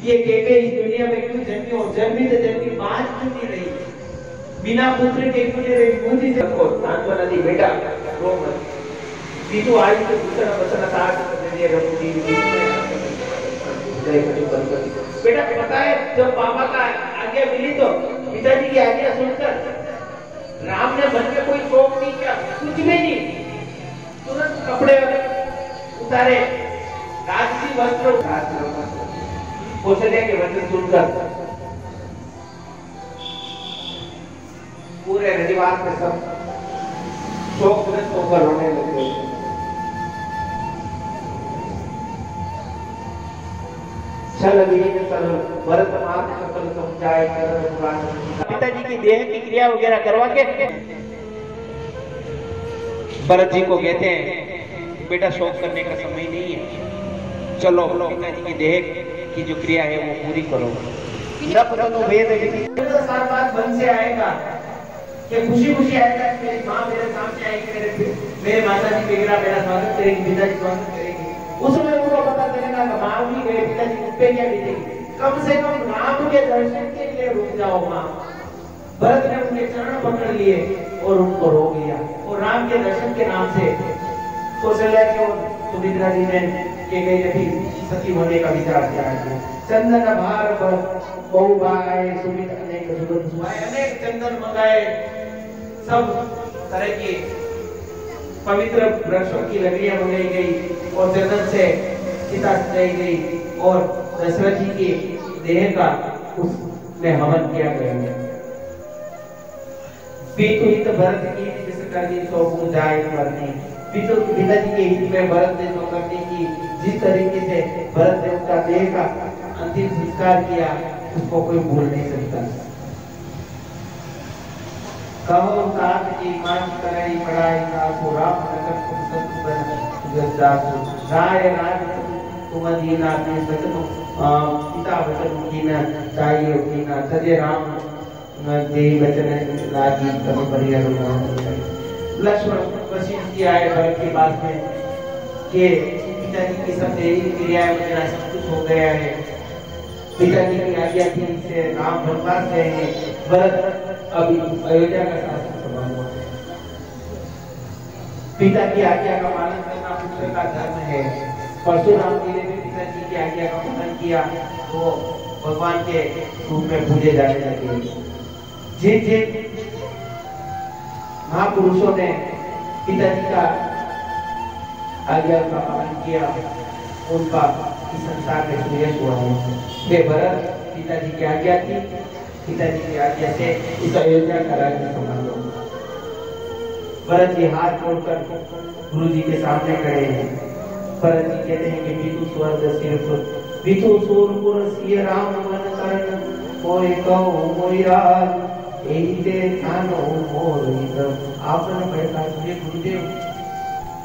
ये केके इस दुनिया में क्यों जन्मी और जन्मी तो जन्मी बात क्यों नहीं रही, बिना पुत्र के क्यों नहीं रही, मुझे देखो सांत्वना दी बेटा रो मत, सीधू आई तो दूसरा बचना साथ दे दिए रखी बेटा। पता है जब पापा का आज्ञा मिली तो पिताजी की आज्ञा सुनकर राम ने मन में कोई शौक नहीं किया, कुछ भी नहीं, तुरंत कपड़े उतारे, राजसी वस्त्र कौशल्या के वचन सुनकर पूरे रविवार में सब शोकग्रस्त होकर रोने लगे। पिताजी की देह की क्रिया वगैरह करवा के भरत जी को कहते हैं बेटा शोक करने का समय नहीं है, चलो पिताजी की देह की जो क्रिया है वो पूरी करो। मन से आएगा कि खुशी खुशी आएगा कि मेरी माँ मेरे सामने आएगी, मेरे माता जी मेरा स्वागत करेगी, पिताजी स्वागत करेंगे। उसमें उनको पता चलेगा कि माँ भी गए, पिताजी पे क्या बीतेगी, कम से कम राम के दर्शन के लिए रुक जाओ माँ। भरत ने उनके चरण पकड़ लिए और उनको रोक लिया, और राम के दर्शन के नाम से कौशल्या के और सुमित्रा जी ने के गई थी सती होने का विचार किया है। चंदन भार बहु भाई सुमित्रा ने अनेक चंदन मंगाए, सब तरह की पवित्र वृक्षों की लकड़ियां मंगाई गई और चंदन से चिता सजाई गई और दशरथ जी की देह का उसमें हवन किया गया। हित भरत की जिस करनी सो जाए करनी, पिताजी के हित में भरत ने जो करने की जिस तरीके से भरत ने उसका देह का अंतिम संस्कार किया उसको कोई भूल नहीं सकता। कहो साथ की मां की कराई पढ़ाई का राम राय राज तुम दीना अपने सचन पिता वचन कीना चाहिए कीना सजे राम देवी वचन लागी तब परिहर लक्ष्मण वशिष्ठ जी आए भरत के पास में कि पिताजी की सब देवी क्रियाएं वगैरह सब कुछ हो गया है, पिताजी की आज्ञा थी से राम वनवास गए हैं, भरत अभी अयोध्या का शासन संभालना है, पिता की आज्ञा का पालन करना पुत्र का धर्म है। परशुराम जी ने भी पिताजी की आज्ञा का पालन किया तो भगवान के रूप में पूजे जाने लगे। जिन जिन महापुरुषों ने पिताजी का आज्ञा का पालन किया उनका इस संसार में सुयश हुआ है। वे भरत पिताजी की आज्ञा थी, पिताजी की आज्ञा से इस अयोध्या का राज्य संभालो। भरत जी हाथ जोड़कर गुरु जी के सामने खड़े हैं। भरत जी कहते हैं कि पितु स्वर्ग सिर्फ पितु सूरपुर सिय राम मन करण कोई कहो मोई राज एही ते थानो मोर हित आपने बैठा तुझे गुरुदेव,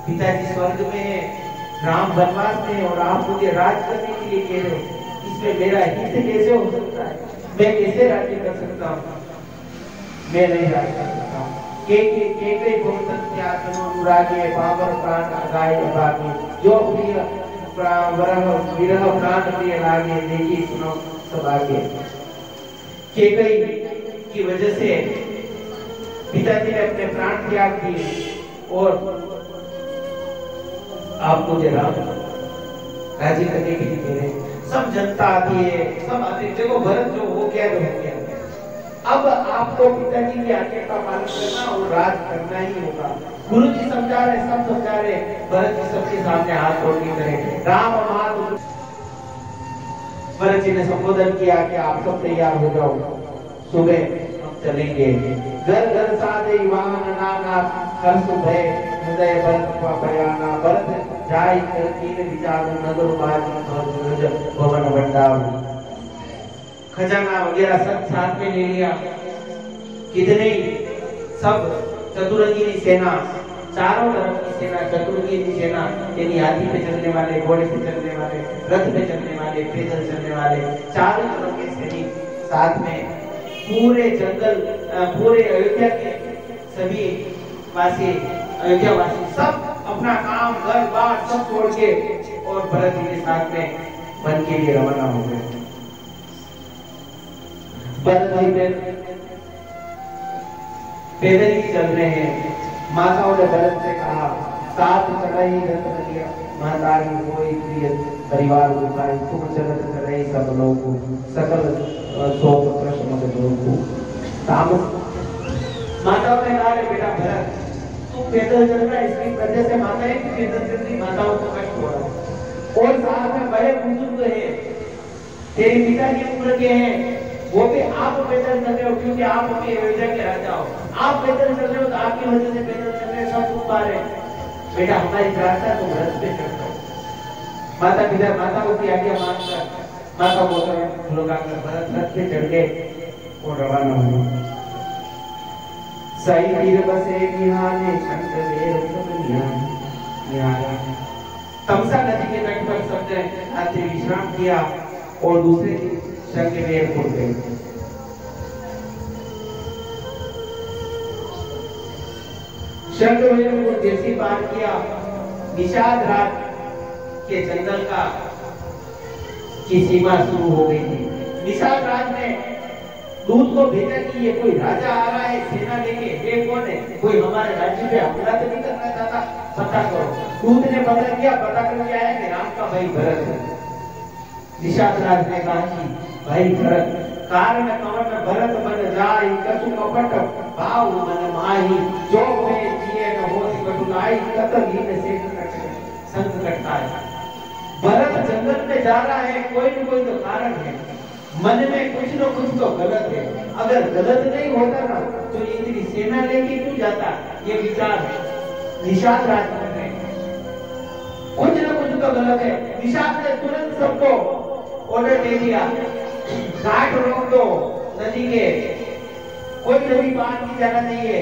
पिताजी स्वर्ग में है, राम वनवास में और आप मुझे राज करने के लिए कह रहे हो, इसमें मेरा हित कैसे हो सकता है, मैं कैसे राज्य कर सकता हूँ, मैं नहीं राज्य कर सकता हूँ। के भोगतन त्यागनो अनुरागे पावर प्राण गाय अभागे जो प्रिय विरह प्राण प्रिय लागे देखी सुनो सब आगे। केकई की वजह से पिताजी ने अपने प्राण त्याग दिए और आप मुझे राम राजी करने के लिए कह रहे हैं। सब जनता आती है, सब आते हैं, देखो भरत जो हो गया तो हो गया, अब आपको पिताजी की आज्ञा का पालन करना और राज करना ही होगा। गुरु जी समझा रहे, सब समझा रहे, भरत जी सबके सामने हाथ जोड़ के करें राम मात। भरत जी ने संबोधन किया कि आप सब तैयार हो जाओ, सुबह हम चलेंगे। घर घर साधे वाहन नाना कर सुबह हृदय भरत का बयाना भरत जाय कर तीन विचार नगर बाजी भवन भंडार खजाना वगैरह सब साथ में ले लिया। कितने सब चतुरंगिनी सेना, चारों तरफ की सेना, चतुरंगिनी सेना यानी हाथी पे चलने वाले, घोड़े पे चलने वाले, रथ पे चलने वाले, पैदल चलने वाले, चारों तरफ के सैनिक साथ में पूरे जंगल, पूरे अयोध्या के सभी वासी, अयोध्या वासी सब अपना काम घर बार सब छोड़ के और भरत जी के साथ में वन के लिए रवाना हो गए। भरत जी पैदल ही चल रहे हैं। माताओं ने भरत से कहा, साथ चढ़ाई रथ लिया महतारी कोई प्रिय परिवार दुखाई, तुम चलत चढ़ाई सब लोग सकल शोक प्रश्न को। माताओं ने कहा, बेटा भरत तू पैदल चल रहा है, इसकी वजह से माताएं पैदल चल रही, माताओं को कष्ट हो रहा है। और साथ में बड़े बुजुर्ग हैं, तेरे पिता की उम्र के हैं, वो भी आप पैदल चल रहे हो क्योंकि आप अपनी अयोध्या के राजा हो। आप पैदल चल रहे हो तो आपकी वजह से पैदल चल रहे सब तुम पा रहे। बेटा हमारी प्रार्थना तुम रथ पे चढ़ जाओ। माता पिता माता की आज्ञा मानकर माता को लोग आकर भरत रथ पे चढ़ गए और रवाना हुए। सही तीर बसे निहाने छंद वेर सब निहारा। तमसा नदी के तट पर सबने रात्रि विश्राम किया और दूसरे दिन शंख वेर उड़ गए। शंख वेर को जैसे पार किया, निषाद रात के जंगल का की सीमा शुरू हो गई थी। निषाद राज ने दूत को भेजा कि ये कोई राजा आ रहा है सेना लेके, ये कौन है, कोई हमारे राज्य पे हमला तो नहीं करना चाहता, पता करो। दूत ने पता किया, पता करके आया कि राम का भाई भरत है। निषाद राज ने कहा कि भाई भरत कारण कवन भरत मन जाई, कछु कपट भाव मन माही, जो में जिए न होति कटुनाई, कतल ही न से संग कटता है। भरत जंगल में जा रहा है, कोई न कोई तो कारण है, मन में कुछ न कुछ तो गलत है। अगर गलत नहीं होता ना तो इतनी सेना लेके क्यों जाता, ये विचार है। निषाद राज में कुछ न कुछ तो गलत है। निषाद ने तुरंत सबको ऑर्डर दे दिया, घाट रोक दो नदी के, कोई नदी पार नहीं जाना चाहिए,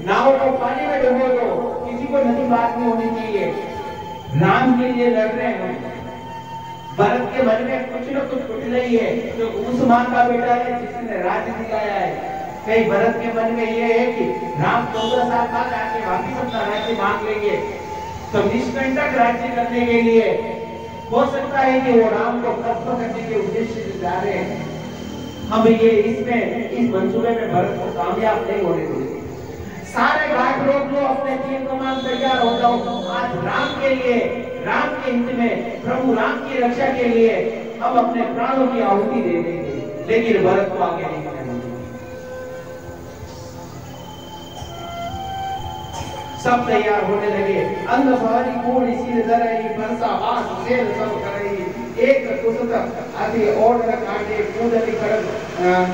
नाव को पानी में डुबो दो, किसी को नदी पार नहीं होनी चाहिए। राम के लिए लड़ रहे हैं। भरत के मन में कुछ न कुछ कुटिलाई है, जो उस मां का बेटा है जिसने राज्य दिलाया है। कहीं भरत के मन में ये है कि राम 14 साल बाद आके वापिस अपना राज्य मांग लेंगे, तो निष्कंटक राज्य करने के लिए हो सकता है कि वो राम को कब्जा करने के उद्देश्य से जा रहे हैं। हम ये इसमें इस मंसूबे में भरत को कामयाब नहीं होने देंगे। सारे घाट रोक लो, अपने तीर कमान तैयार हो जाओ। आज राम के लिए, राम के हित में, प्रभु राम की रक्षा के लिए हम अपने प्राणों की आहुति दे देंगे, लेकिन भरत को आगे नहीं बढ़ने देंगे। सब तैयार होने लगे। अंग सवारी कूड़ इसी धरई, परसा बास सेल सब करई, एक कुसुत आदि और काटे, कूदली खड़ग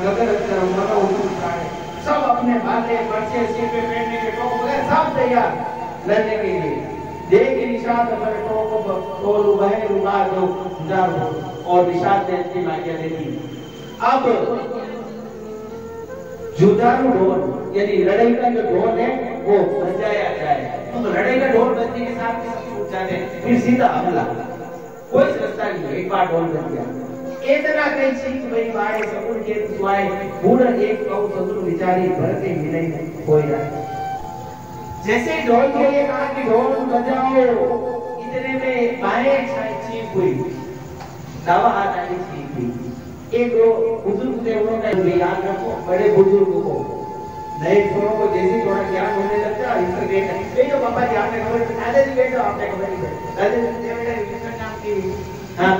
गगन मनो उठाए। सब अपने भाले पर्चे सिर पे पहनने के टोप वगैरह सब तैयार लड़ने के लिए। देख निषाद पर टोप टोलू बहे रुबा दो गुजार हो, और निषाद ने अपनी आज्ञा दे दी। अब जुदारू ढोल यानी लड़ाई का जो ढोल है वो बजाया जाए। तो लड़ाई का ढोल बजने के साथ सब छूट जाते, फिर सीधा हमला, कोई रास्ता नहीं। एक बार ढोल बज गया, इतना कई सीख भई बाड़े सकुल के सुआए, बूढ़ एक कहू ससुर विचारी, भरते मिले कोई ना। जैसे ढोल के लिए कहा कि ढोल बजाओ, इतने में बाएं चीख हुई, दावा हाथ आगे चीख हुई। एक बुजुर्ग थे, उन्होंने याद रखो, बड़े बुजुर्ग को नए छोरों को जैसे थोड़ा ज्ञान होने लगता है इससे बेटो पापा जी आपने खबर, दादाजी बेटो आपने खबर नहीं बैठो, दादाजी बेटा विष्णु नाम की, हाँ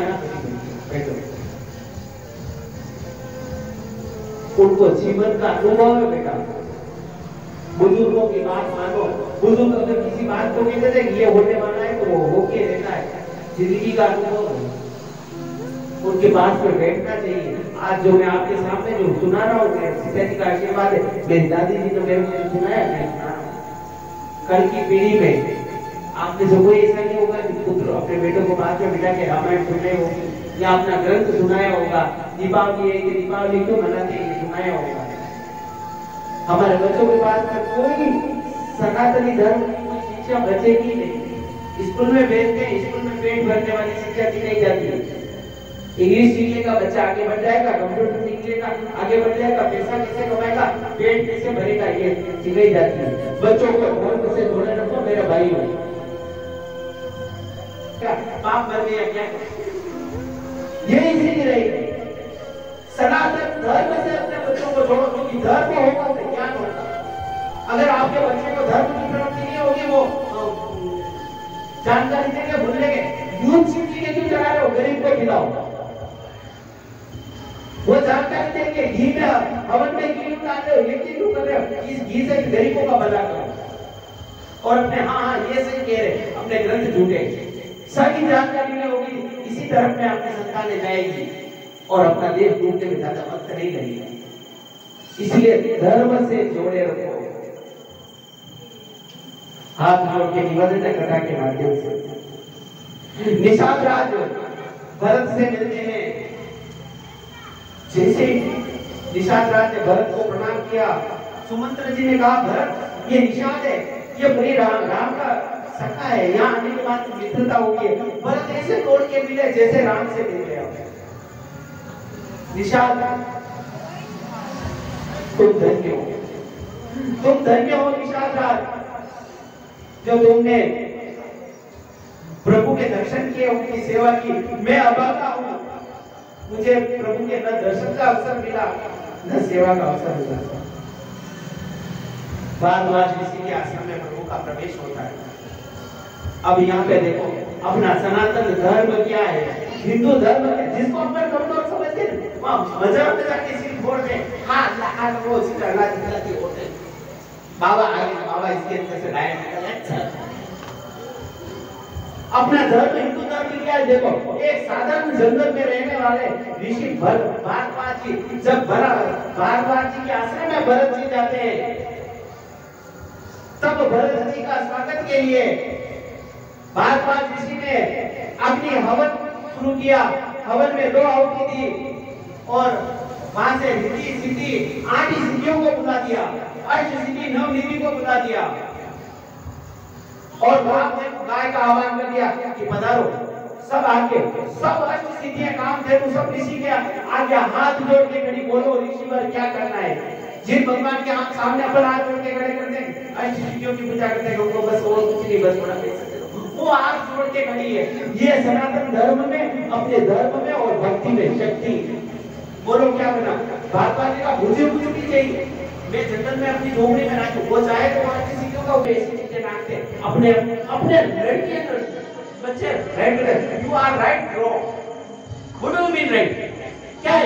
बैठो। उनको जीवन का अनुभव है बेटा, बुजुर्गों की बात मानो। बुजुर्ग अगर किसी बात को कहते थे ये होने वाला है तो वो होके रहता है, जिंदगी का अनुभव है, उनके पास पर बैठना चाहिए। आज जो मैं आपके सामने जो सुना रहा हूँ, पिताजी का आशीर्वाद है, मेरी दादी जी ने मेरे को सुनाया, मैं सुना रहा हूँ। कल की पीढ़ी में आपने से कोई ऐसा नहीं होगा कि पुत्र अपने बेटों को पास में बिठा के रामायण सुन रहे हो या अपना ग्रंथ सुनाया होगा। दीपावली है कि दीपावली क्यों मनाते हैं ये सुनाया होगा। हमारे बच्चों के पास में कोई सनातनी धर्म की कोई शिक्षा बचेगी नहीं। स्कूल में भेजते हैं, स्कूल में पेट भरने वाली शिक्षा दी नहीं जाती है। इंग्लिश सीख लेगा बच्चा आगे बढ़ जाएगा, कंप्यूटर सीख लेगा आगे बढ़ जाएगा, पैसा कैसे कमाएगा, पेट कैसे भरेगा, ये सिखाई जाती है। बच्चों को ढोल कैसे ढोने रखो, मेरा भाई हो क्या पाप भर गया क्या, यही सीख रही। सनातन धर्म से अपने वो जानकारी देंगे घी में हवन में घी डाल रहे हो, ये क्यों कर रहे हो, इस घी से गरीबों का भला करो। और अपने हाँ ये सही कह रहे, अपने ग्रंथ झूठे, सारी जानकारी में होगी, इसी तरफ में आपकी संतानें जाएगी और अपना देश ढूंढने में ज्यादा वक्त नहीं लगेगा। इसलिए धर्म से जोड़े रखो। हाथ जोड़ के निवेदन कथा के माध्यम से निषाद राज भरत से मिलते हैं। जैसे निषाद राज ने भरत को प्रणाम किया, सुमंत्र जी ने कहा भरत ये निषाद है, ये बड़ी राम का सखा है, यहाँ आने के बाद मित्रता होगी। भरत ऐसे तोड़ के मिले जैसे राम से मिल गया। निषाद तुम धन्य हो, तुम धन्य हो निषाद राज, जो तुमने प्रभु के दर्शन किए, उनकी सेवा की। मैं अभागा हूं, मुझे प्रभु के न दर्शन का अवसर मिला न सेवा का अवसर मिला। भारद्वाज ऋषि के आश्रम में प्रभु का प्रवेश होता है। अब यहाँ पे देखो अपना सनातन धर्म क्या है, हिंदू धर्म है, जिसको अपना कमजोर समझते हैं वहाँ मजाक में जाके सिर फोड़ दे, हाँ अल्लाह वो सिर अल्लाह दिखलाती होते बाबा आगे, बाबा इसके अंदर से लाइन निकल। अपना धर्म हिंदू धर्म क्या है देखो, एक साधारण जंगल में रहने वाले ऋषि भारद्वाज जी, जब भारद्वाज जी के आश्रम में भरत जी जाते हैं, तब भरत जी का स्वागत के लिए भारद्वाज ऋषि ने अपनी हवन शुरू किया। हवन में 2 आहुति दी और वहां से रिद्धि सिद्धि 8 सिद्धियों को बुला दिया, अष्ट सिद्धि 9 निधि को बुला दिया और बाप ने गाय का आह्वान कर दिया कि पधारो। सब आके, सब अष्ट सिद्धियां काम थे तो सब ऋषि के आगे हाथ जोड़ के खड़ी, बोलो ऋषि पर क्या करना है। जिन भगवान के हाथ सामने अपन हाथ जोड़ के खड़े करते हैं, अष्ट सिद्धियों की पूजा करते हैं, उनको बस और कुछ नहीं, बस थोड़ा पैसा दे दो, वो हाथ जोड़ के खड़ी है। ये सनातन धर्म में, अपने धर्म में और भक्ति में शक्ति। बोलो क्या करना, भारद्वाज जी का मुझे कुछ भी चाहिए, मैं जंगल में अपनी झोपड़ी में नाचूं, वो चाहे तो अष्ट सिद्धियों का बेसिक चीजें नाचते अपने अपने लड़कियां बच्चे right, you are right bro, what do you mean right, क्या है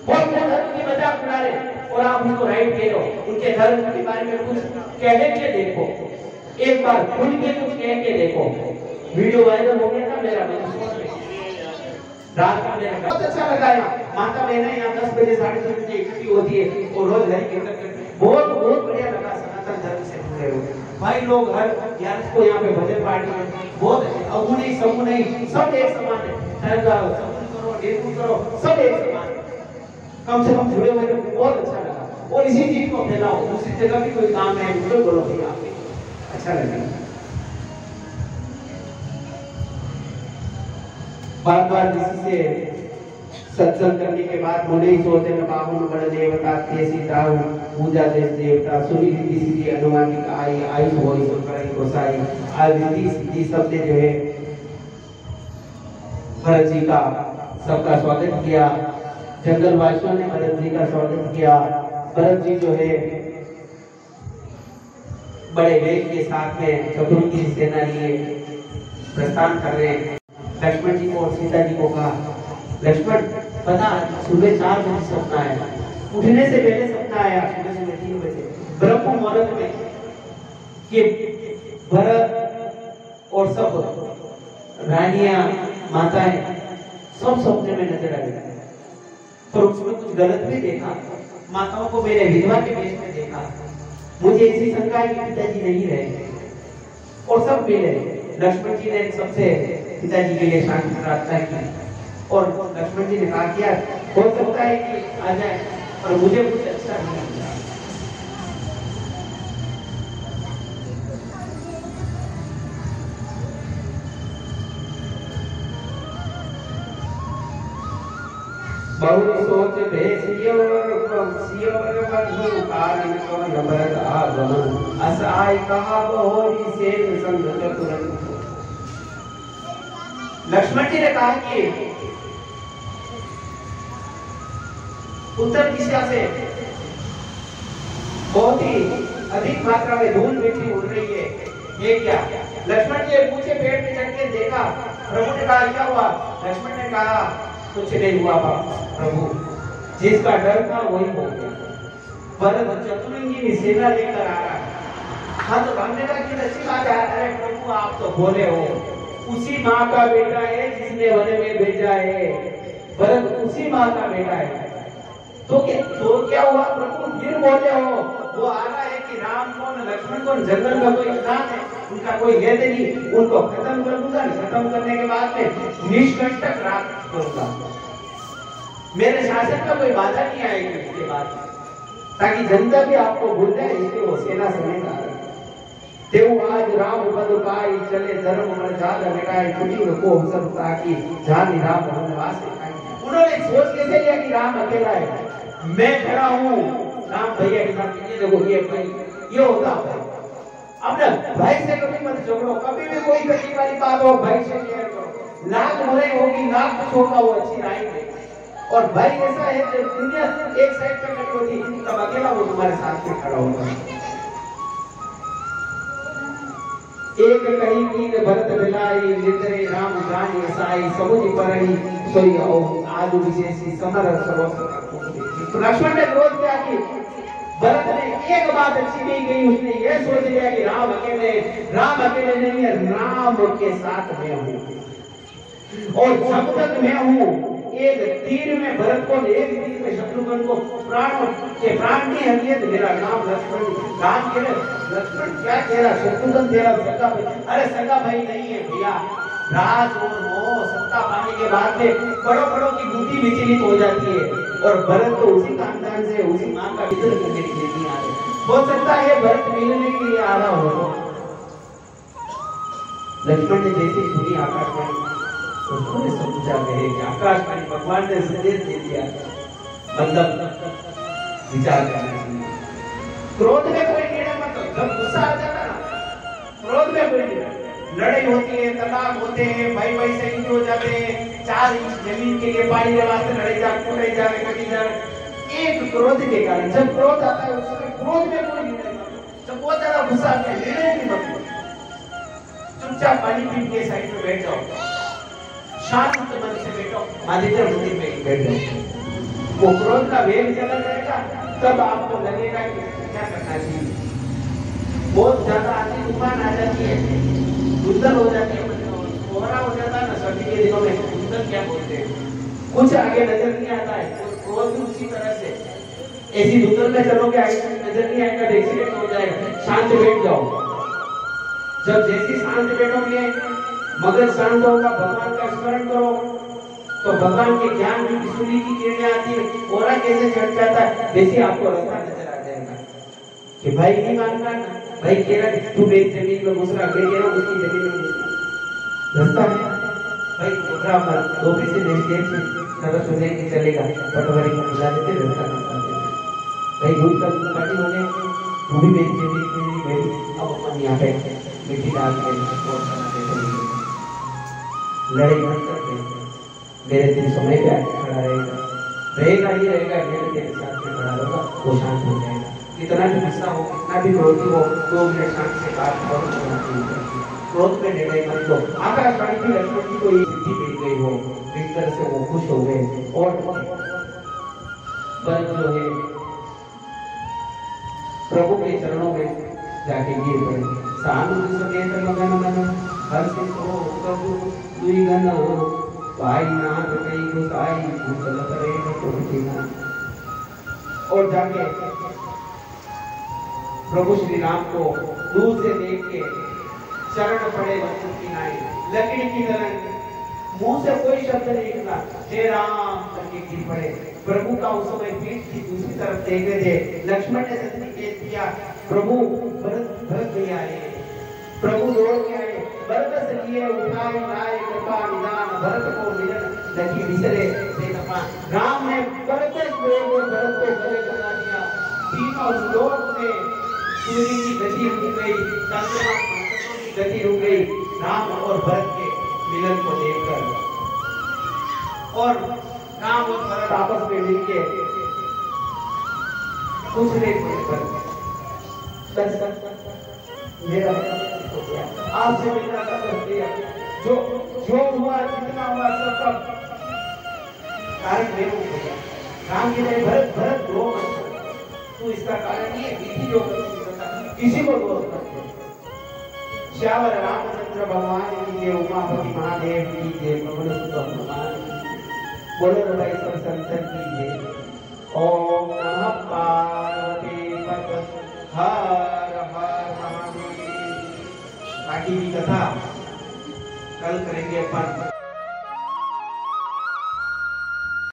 बहुत धर्म की मजाक उड़ा रहे और आप उनको राइट कह रहे हो। उनके धर्म के बारे में कुछ कह के देखो, एक बार खुल के कुछ कह के देखो। वीडियो वायरल हो गया था मेरा, रात में मेरा बहुत अच्छा लगा। यहाँ माता बहनें यहाँ 10 बजे 10:30 बजे इकट्ठी होती है और रोज हरि कीर्तन करते हैं, बहुत बढ़िया लगा। सनातन धर्म से जुड़े हो भाई लोग, हर यार को यहाँ पे भजन पार्टी में बहुत अगु नहीं समूह नहीं, सब एक समान है, करो डेकू करो, सब एक समान है। कम से कम जुड़े हुए लोग बहुत अच्छा लगा। और इसी चीज को फैलाओ, दूसरी जगह भी कोई काम है जुड़े बोलो भैया, अच्छा लगेगा। भारद्वाज ऋषि से सत्संग करने के बाद मुनि सोचे न पावन बड़ देवता तेसी ताऊ पूजा देश देवता सुनी रीति सीधी अनुमानिक आई आयुष होई सुकराई गोसाई। आज रीति सीधी सबने जो है भरत जी का सबका स्वागत किया, जंगल वासियों ने भरत जी का स्वागत किया। भरत जी जो है बड़े वेग के साथ में शत्रु की सेना लिए प्रस्थान कर रहे हैं। लक्ष्मण जी को और सीता जी को कहा, लक्ष्मण पता सुबह 4 बजे सपना आया, उठने से पहले सपना आया सुबह 3 बजे ब्रह्म मुहूर्त में कि भरत और सब रानियां माताएं सब सपने में नजर आई, पर उसमें कुछ गलत भी देखा। माताओं को मेरे विधवा के वेश में देखा, मुझे ऐसी शंका है कि पिताजी नहीं रहे और सब मिले। लक्ष्मण जी ने सबसे पिताजी के लिए शांति प्रार्थना की और लक्ष्मण जी ने कहा कि यार हो सकता है कि आ जाए, पर मुझे कुछ अच्छा नहीं लगा। बहु सोच भेसियो बंधु काल को नभरत आगमन असहाय कहा बहुरी से संगत तुरंत। लक्ष्मण जी ने कहा कि उत्तर दिशा से बहुत ही अधिक मात्रा में धूल मिट्टी उड़ रही है, ये क्या? लक्ष्मण जी ऊंचे पेड़ पे चढ़ के देखा, प्रभु ने कहा क्या हुआ? लक्ष्मण ने कहा कुछ नहीं हुआ प्रभु, जिसका डर था वही हो गया। भरत चतुरंगी सेना लेकर आ रहा है। हाँ तो हमने कहा कि अच्छी बात है, अरे प्रभु आप तो बोले हो, उसी माँ का बेटा है जिसने वन में भेजा है, भरत उसी माँ का बेटा है। तो क्या हुआ प्रभु, फिर बोले हो, वो आ रहा है कि राम कौन लक्ष्मण कौन, जंगल में कोई इंसान है, उनका कोई भेद नहीं, उनको खत्म कर दूंगा, खत्म करने के बाद में निष्कंटक राज करूंगा, मेरे शासन का कोई बाधा नहीं आएगी इसके बाद, ताकि जनता भी आपको भूल जाए, इसलिए वो सेना समेत आ रही। देव आज राम पद पाई, चले धर्म मन जाल मिटाई, छुट्टी को सब ताकि जान राम वनवास दिखाई। उन्होंने सोच कैसे लिया कि राम अकेला है, मैं खड़ा हूँ, राम भैया के साथ, ये देखो ये होता है। अब ना भाई से कभी मत झगड़ो, कभी भी कोई कठिन वाली बात हो भाई से शेयर करो, लाख बुराई होगी लाख कुछ होगा, वो अच्छी राय है। और भाई ऐसा है जब दुनिया एक साइड पे खड़ी होती तब अकेला वो तुम्हारे साथ में खड़ा होगा। एक कहीं की भरत मिलाई, नितरे राम जानी साई, समुझ परही सोई आदि विशेषी समर सर्वस्व। लक्ष्मण ने क्रोध किया कि भरत ने एक बात अच्छी नहीं कही, उसने ये सोच लिया कि राम अकेले नहीं है, राम के साथ मैं हूँ और जब तक मैं हूँ, एक तीर में भरत को, एक तीर में शत्रुघ्न को प्राण की अहमियत मेरा नाम लक्ष्मण, राम के लक्ष्मण क्या तेरा, शत्रुघ्न तेरा सगा भाई, अरे सगा भाई नहीं है भैया, राज और मोह सत्ता पाने के बाद में बड़ों की बुद्धि विचलित हो जाती है, और भरत तो उसी खानदान से, उसी मां का इज्जत करने के लिए नहीं आ रहे, हो सकता है भरत मिलने के लिए आ रहा हो। लक्ष्मण ने जैसे सुनी आकाशवाणी, उन्होंने समझा गए कि आकाशवाणी भगवान ने संदेश दे दिया, मतलब विचार करना चाहिए। क्रोध में कोई निर्णय मत लो, जब गुस्सा आ जाता ना, क्रोध में कोई निर्णय, लड़ाई होती है, तलाक होते हैं, भाई से इंज हो जाते हैं, 4 इंच जमीन के लिए पानी के वास्ते लड़ाई जा, कूटे जा, कटी जा, एक क्रोध के कारण। जब क्रोध आता है उसमें क्रोध में कोई निर्णय मत लो, जब बहुत ज्यादा गुस्सा आता है निर्णय भी मत लो, चुपचाप पानी पी के साइड में बैठ जाओ, शांत मन से बैठो, आदित्य मंदिर में बैठ जाओ, वो क्रोध का वेग चला जाएगा, तब आपको लगेगा कि क्या करना चाहिए। बहुत ज्यादा आंधी तूफान आ जाती है, धुंधल हो जाती है, कोहरा हो जाता है ना सर्दी के दिनों में, धुंधल क्या बोलते हैं, कुछ आगे नजर नहीं आता है, क्रोध भी उसी तरह से, ऐसी धुंधल में चलोगे आगे नजर नहीं आएगा, एक्सीडेंट हो जाएगा, शांत बैठ जाओ। जब जैसी शांत बैठोगे, मगज शांत होगा, भगवान का स्मरण करो, तो भगवान के ज्ञान की सूर्य की किरणें आती है, कोहरा कैसे चढ़ जाता है, वैसे आपको रास्ता नजर आ जाएगा कि भाई नहीं मानना, भाई कह रहा है तू मेरी जमीन में घुस रहा, मैं कह रहा हूं उसकी जमीन में घुस रहा, रास्ता है भाई घबरा मत, ऑफिस से नेक्स्ट से नगर सुने कि चलेगा, पटवारी को बुला देते, रास्ता बता देते, भाई भूल का पार्टी होने वो भी मेरी जमीन मेरी, अब अपन यहाँ पे मिट्टी डाल के और बनाते चलेंगे, लड़ाई मत करते, मेरे दिल समय पे आके खड़ा रहेगा ही रहेगा, मेरे दिल साथ में खड़ा होगा, वो शांत हो जाएगा। कितना भी गुस्सा हो, कितना भी क्रोधी हो, 2 मिनट शांत से बात करो, क्रोध में निर्णय मत लो। आकाशवाणी की लक्ष्मण की कोई सिद्धि मिल गई हो, इस तरह से वो खुश हो गए, और बल जो है प्रभु के चरणों में जाके गिर पड़े, सानु समेत मगन मन हर्षित हो प्रभु दुई गण, भाई नाथ कई गुसाई भूतल करे न कोई ना। और जाके प्रभु श्री राम को दूर से देख के चरण पड़े, लक्ष्मण की नाई लकड़ी की तरह, मुंह से कोई शब्द नहीं निकला, हे राम करके गिर पड़े। प्रभु का उस समय पीठ की दूसरी तरफ देख रहे थे, लक्ष्मण ने सत्य कह दिया, प्रभु भरत भैया आए, प्रभु दौड़ के आए, भरत से लिए उठाए लाए कृपा निदान, भरत को मिलन लगी बिसरे से तपा। राम ने भरत को गले लगा दिया, तीनों लोक में सूर्य की गति रुक गई, चंद्रमा की गति रुक गई, राम और भरत के मिलन को देखकर। और राम और भरत आपस में मिलके कुछ नहीं पर मेरा आपसे मिलना का कर दिया, जो हुआ जितना हुआ सब कार्य बेवकूफ हो गया। राम जी ने भरत भरत रो मत, तू इसका कारण नहीं है, विधि जो किसी को दोष मत दे। श्यावर रामचंद्र भगवान की जय, उमापति महादेव की जय, पवन सुत हनुमान, बोलो तो भाई सब संतन की जय। ओम नमः पार्वती पते हर हर महादेव। बाकी की कथा कल करेंगे अपन।